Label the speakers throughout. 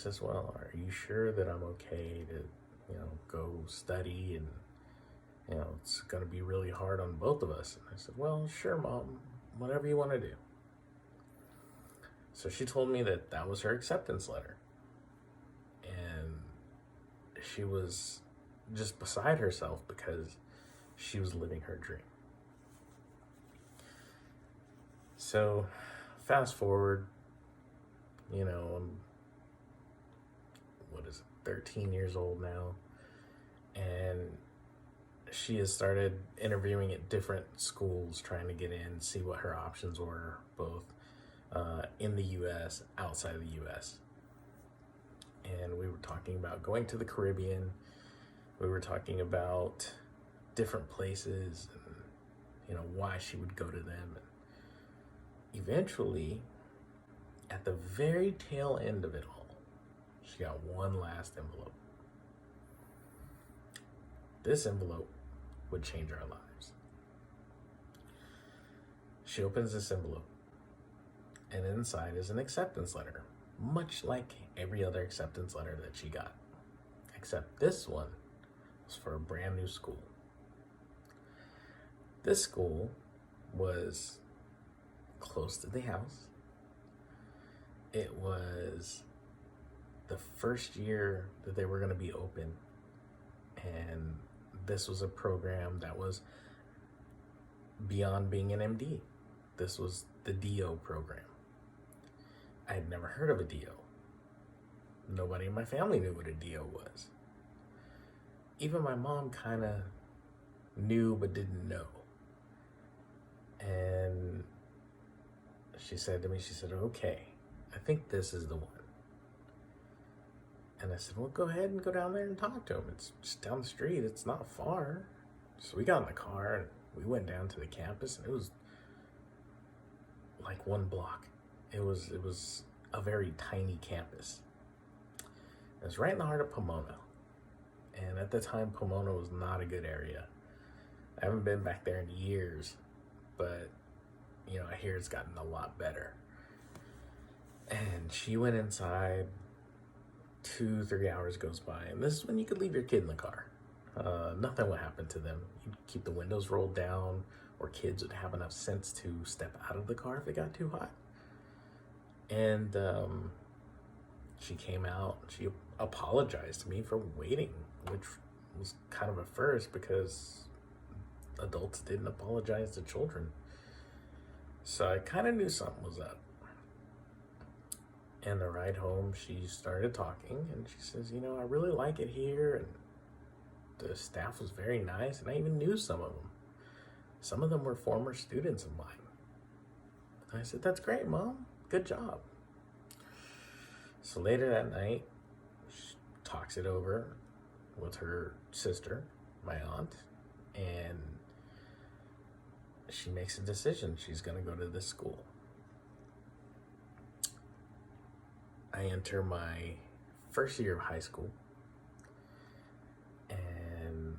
Speaker 1: says, well, are you sure that I'm okay to, go study, and, it's going to be really hard on both of us? And I said, well, sure, Mom, whatever you want to do. So she told me that that was her acceptance letter. And she was just beside herself because she was living her dream. So fast forward, I'm, 13 years old now. And she has started interviewing at different schools, trying to get in, see what her options were, both in the U.S., outside of the U.S. And we were talking about going to the Caribbean. We were talking about different places and, why she would go to them. And eventually, at the very tail end of it all, she got one last envelope. This envelope would change our lives. She opens this envelope, and inside is an acceptance letter, much like every other acceptance letter that she got. Except this one was for a brand new school. This school was close to the house. It was the first year that they were going to be open, and this was a program that was beyond being an MD. This was the DO program. I had never heard of a DO. Nobody in my family knew what a DO was. Even my mom kind of knew but didn't know. And she said to me, okay, I think this is the one. And I said, well, go ahead and go down there and talk to him. It's just down the street. It's not far. So we got in the car and we went down to the campus, and it was like one block. It was a very tiny campus. It was right in the heart of Pomona. And at the time, Pomona was not a good area. I haven't been back there in years, but, I hear it's gotten a lot better. And she went inside. 2-3 hours goes by, and this is when you could leave your kid in the car. Nothing would happen to them. You'd keep the windows rolled down, or kids would have enough sense to step out of the car if it got too hot. And she came out. She apologized to me for waiting, which was kind of a first because adults didn't apologize to children. So I kind of knew something was up. And the ride home, she started talking, and she says, I really like it here, and the staff was very nice, and I even knew some of them. Some of them were former students of mine. And I said, that's great, Mom. Good job. So later that night, she talks it over with her sister, my aunt, and she makes a decision. She's going to go to this school. I enter my first year of high school, and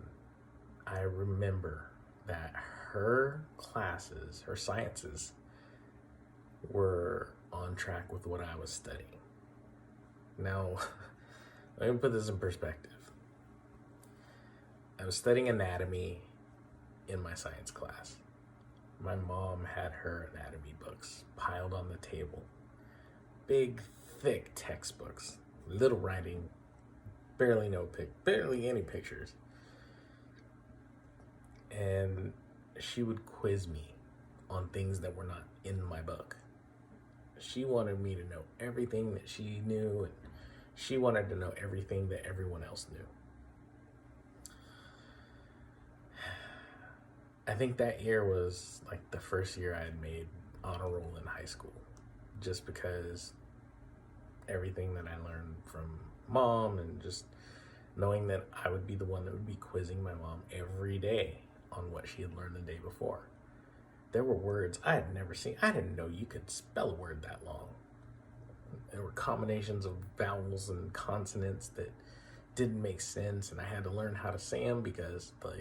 Speaker 1: I remember that her classes, her sciences, were on track with what I was studying. Now, let me put this in perspective. I was studying anatomy in my science class. My mom had her anatomy books piled on the table. Big, thick textbooks, little writing, barely any pictures. And she would quiz me on things that were not in my book. She wanted me to know everything that she knew, and she wanted to know everything that everyone else knew. I think that year was like the first year I had made honor roll in high school, just because everything that I learned from Mom, and just knowing that I would be the one that would be quizzing my mom every day on what she had learned the day before. There were words I had never seen. I didn't know you could spell a word that long. There were combinations of vowels and consonants that didn't make sense, and I had to learn how to say them because the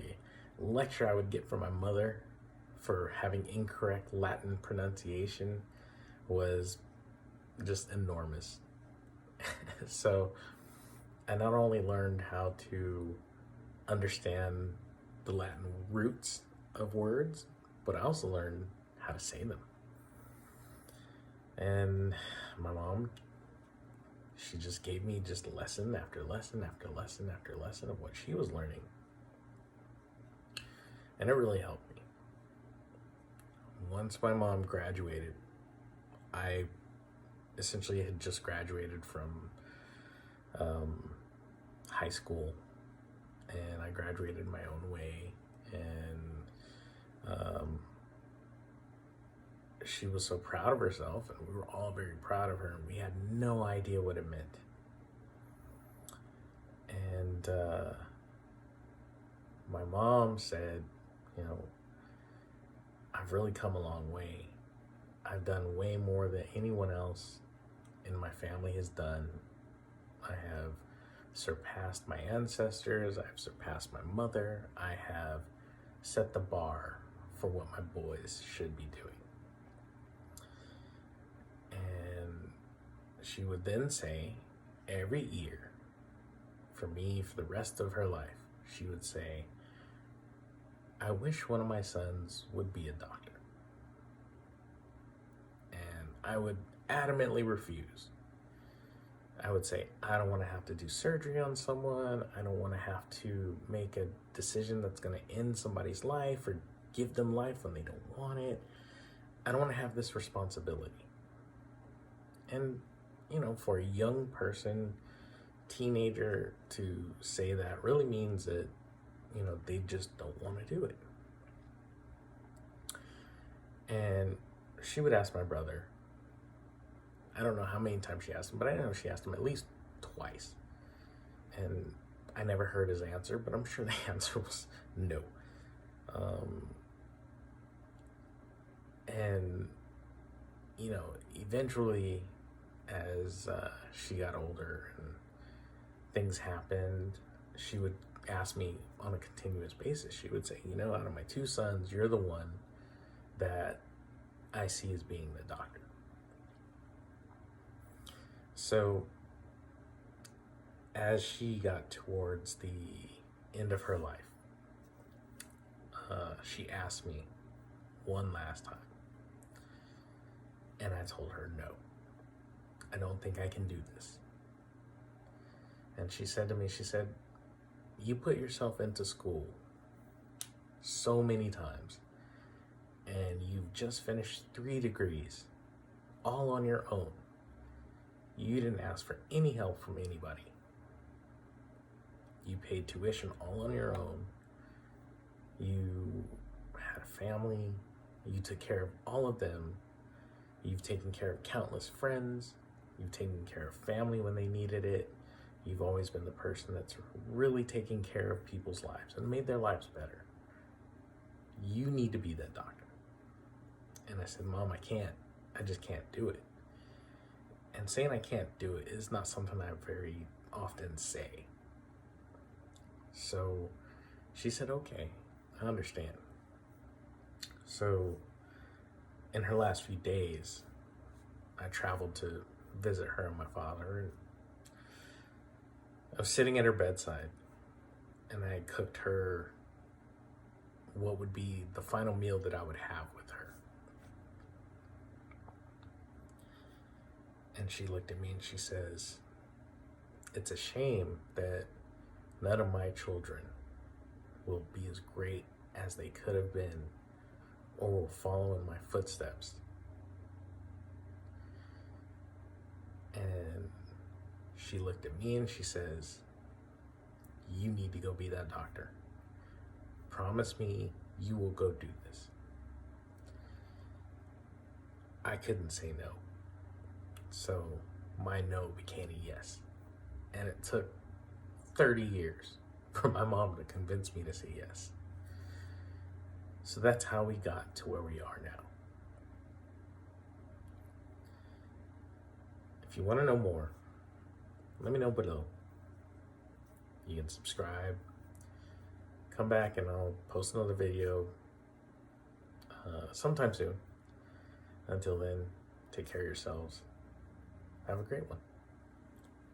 Speaker 1: lecture I would get from my mother for having incorrect Latin pronunciation was just enormous. So I not only learned how to understand the Latin roots of words, but I also learned how to say them. And my mom, she just gave me just lesson after lesson after lesson after lesson of what she was learning. And it really helped me. Once my mom graduated, I essentially had just graduated from high school, and I graduated my own way, and she was so proud of herself, and we were all very proud of her, and we had no idea what it meant. And my mom said, you know, I've really come a long way. I've done way more than anyone else in my family has done. I have surpassed my ancestors. I've surpassed my mother. I have set the bar for what my boys should be doing. And she would then say, every year, for me, for the rest of her life, she would say, I wish one of my sons would be a doctor. And I would adamantly refuse. I would say, I don't want to have to do surgery on someone. I don't want to have to make a decision that's going to end somebody's life or give them life when they don't want it. I don't want to have this responsibility. And, you know, for a young person, teenager, to say that really means that, you know, they just don't want to do it. And she would ask my brother, I don't know how many times she asked him, but I know she asked him at least twice. And I never heard his answer, but I'm sure the answer was no. And, you know, eventually, as she got older and things happened, she would ask me on a continuous basis. She would say, you know, out of my two sons, you're the one that I see as being the doctor. So as she got towards the end of her life, she asked me one last time. And I told her, no, I don't think I can do this. And she said to me, she said, you put yourself into school so many times, and you've just finished 3 degrees, all on your own. You didn't ask for any help from anybody. You paid tuition all on your own. You had a family. You took care of all of them. You've taken care of countless friends. You've taken care of family when they needed it. You've always been the person that's really taking care of people's lives and made their lives better. You need to be that doctor. And I said, Mom, I can't. I just can't do it. And saying I can't do it is not something I very often say. So she said, okay, I understand. So in her last few days, I traveled to visit her and my father, and I was sitting at her bedside, and I cooked her what would be the final meal that I would have with her. And she looked at me and she says, it's a shame that none of my children will be as great as they could have been or will follow in my footsteps. And she looked at me and she says, you need to go be that doctor. Promise me you will go do this. I couldn't say no. So my no became a yes. And it took 30 years for my mom to convince me to say yes. So that's how we got to where we are now. If you want to know more, let me know below. You can subscribe. Come back and I'll post another video sometime soon. Until then, take care of yourselves. Have a great one.